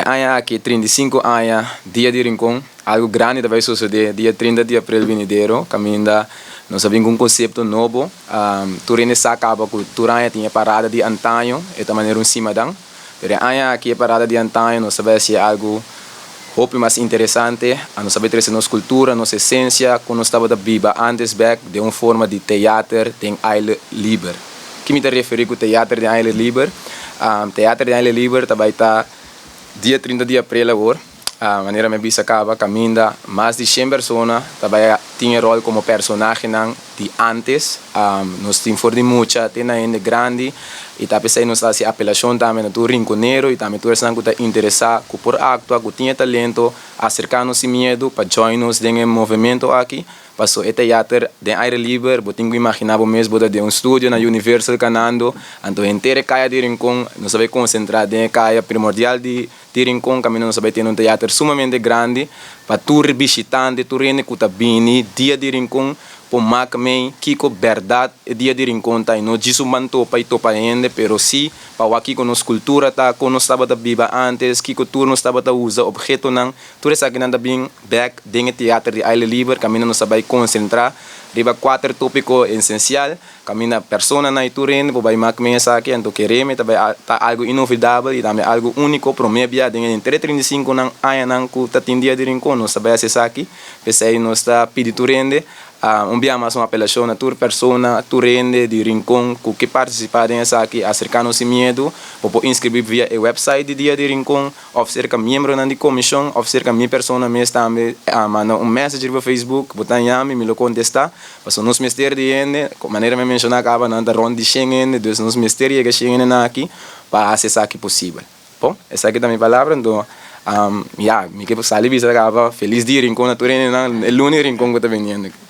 Aqui 35 anos, dia de Rincón, algo grande vai suceder dia 30 de abril venidero, caminda nós sabemos um conceito novo, Turene acaba com Turanha tinha parada de antanho, e da maneira cima dan, pero aqui a parada de antanho nós sabemos se algo hope mais interessante, nós sabemos trazer nossa cultura, nossa essência, quando nós estava da viva antes back de uma forma de teatro tem aire livre. Que me referi com teatro de aire livre? Teatro de aire livre também está dia 30 de abril agora, a maneira me bisa acaba caminda mais de 100 pessoas também tinha rol como personagem de antes, nós temos for de muita tem ainda grande e também sai nos assim apelação também no rinconeiro e também tu estão que interessar que por acto que tinha talento acercar-nos sem medo para join-nos em movimento aqui. Passou e teatro de aire livre, botinho imaginava mesmo de um estúdio na Universal Canando, então inteira caia de Rincón, não sabe concentrar em caia primordial de Rincón, caminho não sabe ter um teatro sumamente grande, para tour visitante, turene kutabini, dia de Rincón, por macamém, kiko verdade, dia de Rincón tá, não disso manto para topa ainda, pero sim, para aqui com nossa cultura tá, com nós estava da viva antes, kiko tour nós estava da usa objeto não, tudo isso aqui não tá bem back, dentro teatro de aire livre, caminho não sabe concentrar, riba 4 tópicos essenciais, caminha persona na iturene, por vai macamém essa aqui, então queremos, também tá algo inovável e também algo único, promebia, dentro 335 não, aí não, que tá tem dia de Rincón, nós sabe essa aqui, pensei nós tá pediturende, enviamos uma apelação a toda pessoa, turende de Rincón, que participar dessa aqui, acercar-nos sem medo, pode inscrever via o website de Dia de Rincón, ou ser membro da comissão, ou ser minha pessoa mesmo também, manda message no Facebook, botar me lo contestar, mas nos mistérios de gente, de maneira me mencionar acaba na ronda de Schengen, então nos mistérios que Schengen aqui, para acessar aqui possível. Bom, essa aqui é a minha palavra, então, me que saliva, feliz dia Rincón, turende, o único Rincón que está vindo.